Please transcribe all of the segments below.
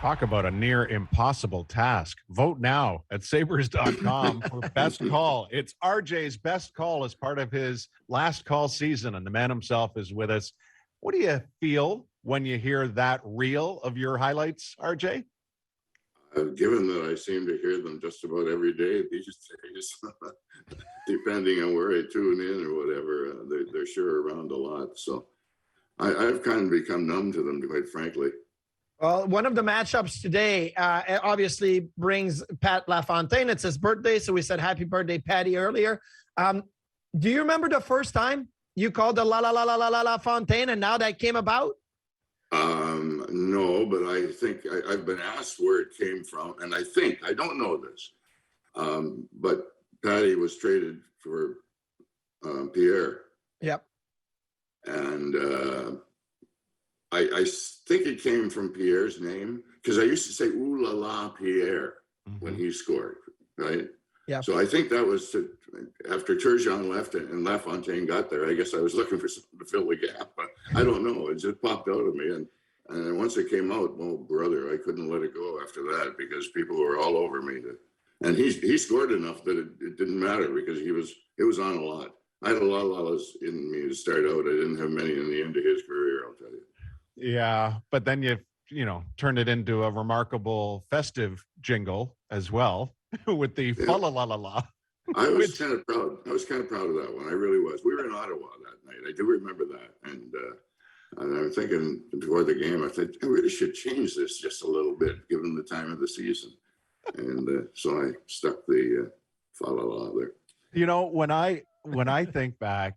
Talk about a near impossible task. Vote now at sabres.com for best call. It's RJ's best call as part of his last call season, and the man himself is with us. What do you feel when you hear that reel of your highlights, RJ? Given that I seem to hear them just about every day these days, depending on where I tune in or whatever, they're sure around a lot. So I've kind of become numb to them, quite frankly. Well, one of the matchups today obviously brings Pat LaFontaine. It's his birthday, so we said happy birthday, Patty, earlier. Do you remember the first time you called the La Fontaine and now that came about? No, but I think I've been asked where it came from, and I don't know this, but Patty was traded for Pierre. Yep. And I think it came from Pierre's name, because I used to say "Ooh la la, Pierre" when he scored, right? Yeah. So I think that was after Turgeon left and LaFontaine got there. I guess I was looking for something to fill the gap, but I don't know. It just popped out of me, and once it came out, oh brother, I couldn't let it go after that because people were all over me. And he scored enough that it didn't matter because it was on a lot. I had a lot of Lalas in me to start out. I didn't have many in the end of his career, I'll tell you. Yeah, but then you turned it into a remarkable festive jingle as well with the fa la la la la. I was kind of proud. I was kind of proud of that one. I really was. We were in Ottawa that night. I do remember that. And I'm thinking before the game, I think I really should change this just a little bit, given the time of the season. And so I stuck the fa la la there. You know, when I think back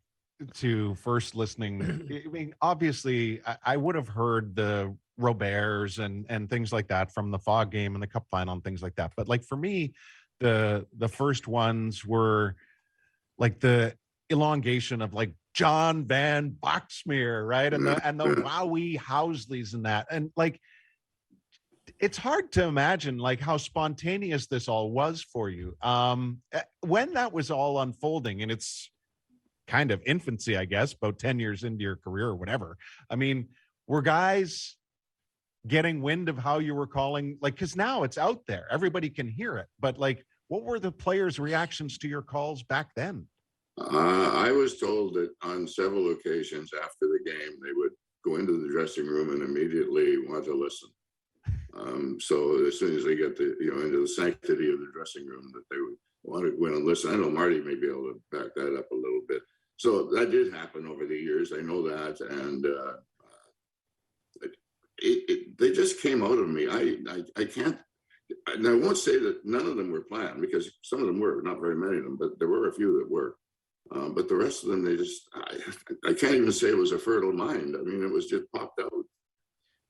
to first listening, I mean, obviously I would have heard the Roberts and things like that from the Fog game and the Cup final and things like that. But like for me, the first ones were like the elongation of like John Van Boxmeer, right? And the Wowie Housleys and that. And like, it's hard to imagine like how spontaneous this all was for you. When that was all unfolding, and it's kind of infancy, I guess, about 10 years into your career or whatever. I mean, were guys getting wind of how you were calling? Like, because now it's out there, everybody can hear it. But like, what were the players' reactions to your calls back then? I was told that on several occasions after the game, they would go into the dressing room and immediately want to listen. So as soon as they get into the sanctity of the dressing room, that they would want to go in and listen. I know Marty may be able to back that up a little bit. So that did happen over the years. I know that, and they just came out of me. I can't, and I won't say that none of them were planned, because some of them were, not very many of them, but there were a few that were. But the rest of them, I can't even say it was a fertile mind. I mean, it was just popped out.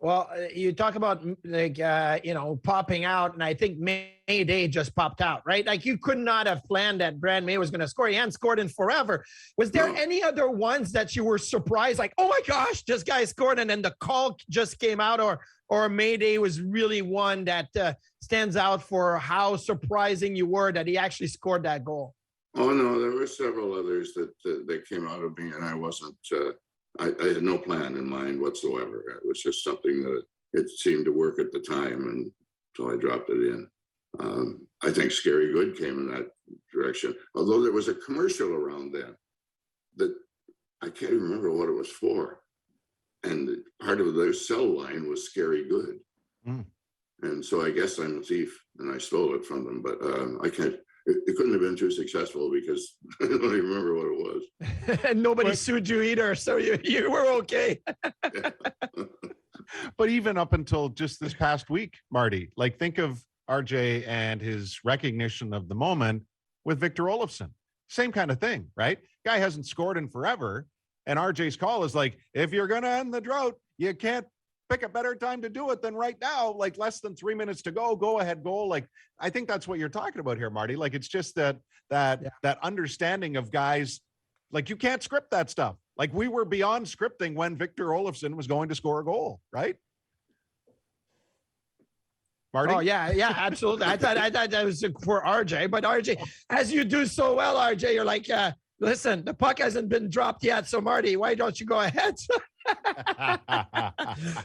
Well, you talk about like, popping out, and I think May Day just popped out, right? Like you could not have planned that Brad May was going to score. He hadn't scored in forever. Was there any other ones that you were surprised, like, oh my gosh, this guy scored, and then the call just came out, or May Day was really one that stands out for how surprising you were that he actually scored that goal? Oh no, there were several others that came out of me, and I wasn't. I had no plan in mind whatsoever. It was just something that it seemed to work at the time, and so I dropped it in. I think Scary Good came in that direction, although there was a commercial around then that I can't even remember what it was for. And part of their cell line was Scary Good. And so I guess I'm a thief and I stole it from them, but I can't. It couldn't have been too successful because I don't even remember what it was. And nobody sued you either, so you were okay. But even up until just this past week, Marty, like think of RJ and his recognition of the moment with Victor Olofsson. Same kind of thing, right? Guy hasn't scored in forever. And RJ's call is like, if you're going to end the drought, you can't pick a better time to do it than right now, like less than 3 minutes to go ahead goal. Like, I think that's what you're talking about here, Marty. Like, it's just that understanding of guys, like you can't script that stuff. Like we were beyond scripting when Victor Olofsson was going to score a goal, right? Marty? Oh yeah, absolutely. I thought that was for RJ, but RJ, as you do so well, RJ, you're like, listen, the puck hasn't been dropped yet. So Marty, why don't you go ahead?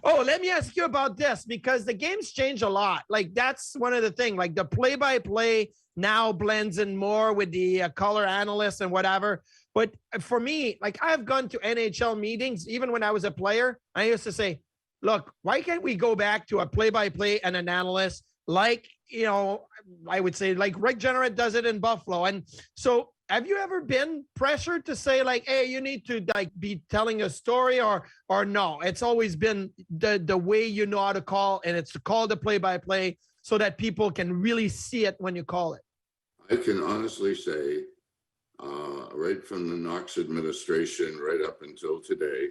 Oh, let me ask you about this, because the game's changed a lot. Like, that's one of the things, like the play-by-play now blends in more with the color analysts and whatever. But for me, like, I've gone to NHL meetings, even when I was a player, I used to say, look, why can't we go back to a play-by-play and an analyst, like, you know, I would say like Rick Jeanneret does it in Buffalo. And so have you ever been pressured to say like, hey, you need to like be telling a story, or no? It's always been the way you know how to call, and it's to call the play-by-play so that people can really see it when you call it. I can honestly say, right from the Knox administration right up until today,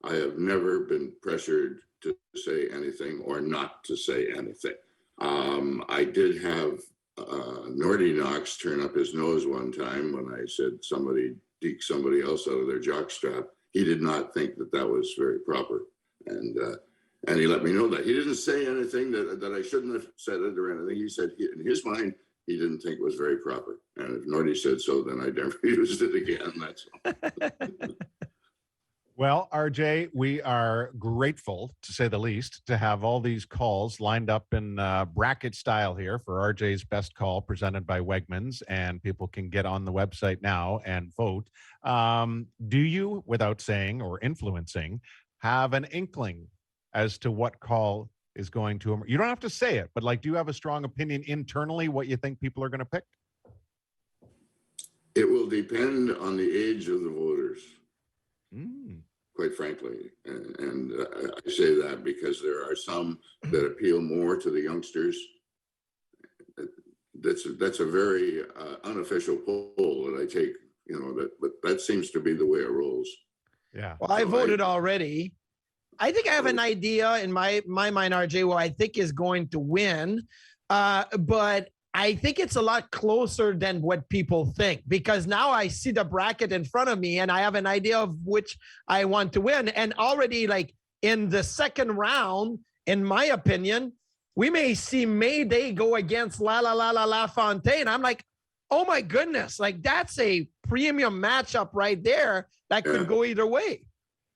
I have never been pressured to say anything or not to say anything. I did have Nordy Knox turn up his nose one time when I said somebody deked somebody else out of their jockstrap. He did not think that that was very proper, and he let me know that. He didn't say anything that I shouldn't have said it or anything. He said in his mind he didn't think it was very proper, and if Nordy said so, then I never used it again. That's all. Well, RJ, we are grateful, to say the least, to have all these calls lined up in bracket style here for RJ's Best Call, presented by Wegmans, and people can get on the website now and vote. Do you, without saying or influencing, have an inkling as to what call is going to? You don't have to say it, but like, do you have a strong opinion internally what you think people are going to pick? It will depend on the age of the voters. Quite frankly, and I say that because there are some that appeal more to the youngsters. That's a very unofficial poll that I take, you know, but that seems to be the way it rolls. Yeah. Well, I voted already. I think I have an idea in my mind, RJ, what I think is going to win, but I think it's a lot closer than what people think, because now I see the bracket in front of me and I have an idea of which I want to win. And already, like in the second round, in my opinion, we may see Mayday go against La Fontaine. I'm like, oh my goodness, like that's a premium matchup right there that could go either way.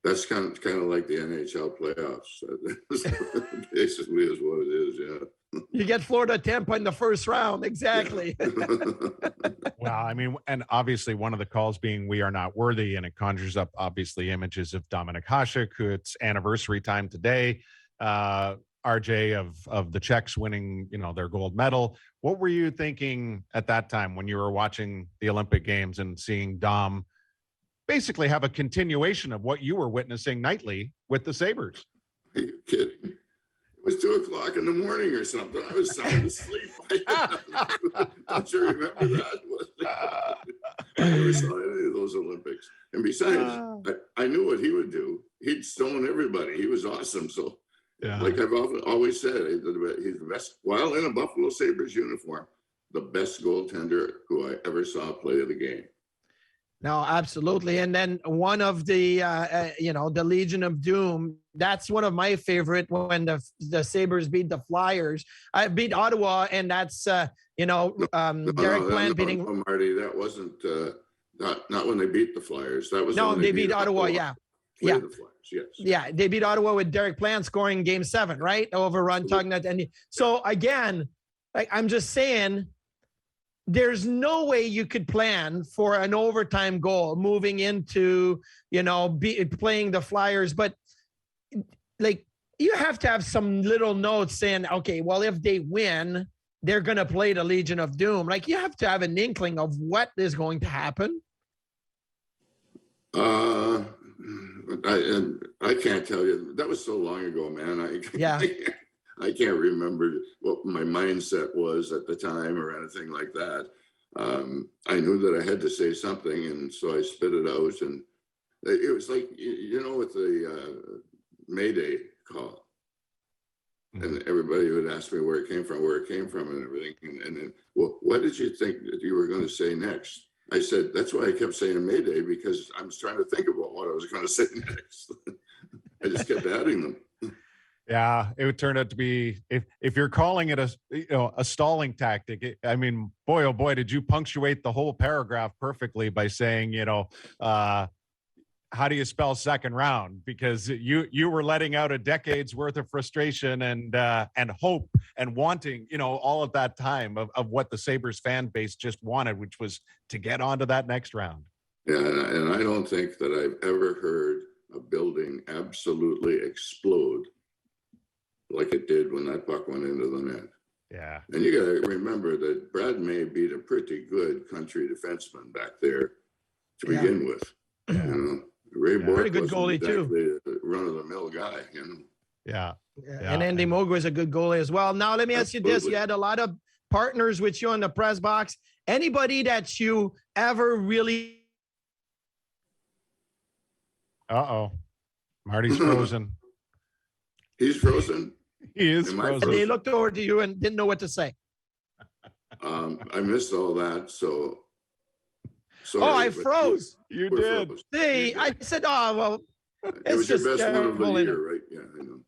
That's kind of like the NHL playoffs. Basically is what it is, yeah. You get Florida Tampa in the first round. Exactly. Well, I mean, and obviously one of the calls being We Are Not Worthy, and it conjures up obviously images of Dominik Hasek, who it's anniversary time today. RJ of the Czechs winning, you know, their gold medal. What were you thinking at that time when you were watching the Olympic Games and seeing Dom basically have a continuation of what you were witnessing nightly with the Sabres? Are you kidding? It was 2:00 in the morning or something. I was sound asleep. Don't you remember that? I never saw any of those Olympics. And besides, I knew what he would do. He'd stone everybody. He was awesome. So, like I've always said, he's the best, while in a Buffalo Sabres uniform, the best goaltender who I ever saw play the game. No, absolutely. And then one of the, the Legion of Doom, that's one of my favorite when the Sabres beat the Flyers. I beat Ottawa, and that's, Derek Plant beating. No, Marty, that wasn't, not when they beat the Flyers. That was they beat Ottawa, yeah. Yeah. The Flyers, yes. Yeah, they beat Ottawa with Derek Plant scoring Game 7, right? Over Ron Tugnutt. And so, again, like I'm just saying, there's no way you could plan for an overtime goal moving into, playing the Flyers. But like, you have to have some little notes saying, okay, well, if they win, they're going to play the Legion of Doom. Like, you have to have an inkling of what is going to happen. I can't tell you. That was so long ago, man. I can't remember what my mindset was at the time or anything like that. I knew that I had to say something, and so I spit it out. And it was like, with the Mayday call, and everybody would ask me where it came from, and everything. And then, well, what did you think that you were going to say next? I said, that's why I kept saying Mayday, because I was trying to think about what I was going to say next. I just kept adding them. Yeah, it would turn out to be, if you're calling it a stalling tactic. I mean, boy, oh boy, did you punctuate the whole paragraph perfectly by saying, how do you spell second round? Because you were letting out a decade's worth of frustration and hope and wanting, all of that time of what the Sabres fan base just wanted, which was to get onto that next round. Yeah, and I don't think that I've ever heard a building absolutely explode like it did when that puck went into the net. Yeah. And you got to remember that Brad May beat a pretty good country defenseman back there to begin with. Ray Bourque pretty good goalie exactly a run-of-the-mill guy. Yeah. And Andy Mogu is a good goalie as well. Now, let me ask you this. You had a lot of partners with you in the press box. Anybody that you ever really... Marty's frozen. He's frozen? He is frozen. They looked over to you and didn't know what to say. I missed all that, so... Sorry, I froze. You did. See, I said, well, it was your best one of the year, right? Yeah, I know.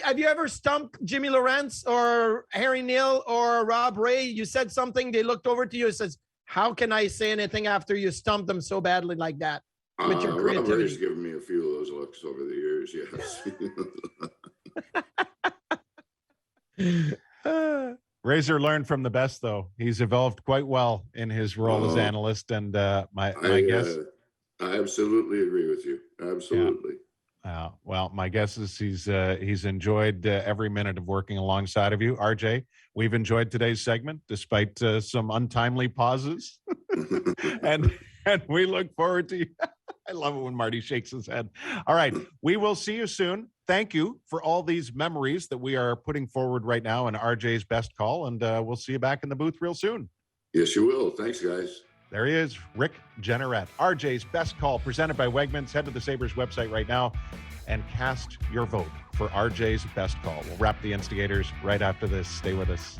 Have you ever stumped Jimmy Lawrence or Harry Neal or Rob Ray? You said something, they looked over to you and says, how can I say anything after you stumped them so badly like that? With your creativity. Rob Ray's given me a few of those looks over the years, yes. Razor learned from the best, though. He's evolved quite well in his role as analyst, and my guess. I absolutely agree with you. Absolutely. Yeah. Well, my guess is he's enjoyed every minute of working alongside of you, RJ. We've enjoyed today's segment despite some untimely pauses, and we look forward to you. I love it when Marty shakes his head. All right, we will see you soon. Thank you for all these memories that we are putting forward right now in RJ's Best Call, and we'll see you back in the booth real soon. Yes, you will. Thanks, guys. There he is, Rick Jeanneret. RJ's Best Call, presented by Wegmans. Head to the Sabres website right now and cast your vote for RJ's Best Call. We'll wrap the Instigators right after this. Stay with us.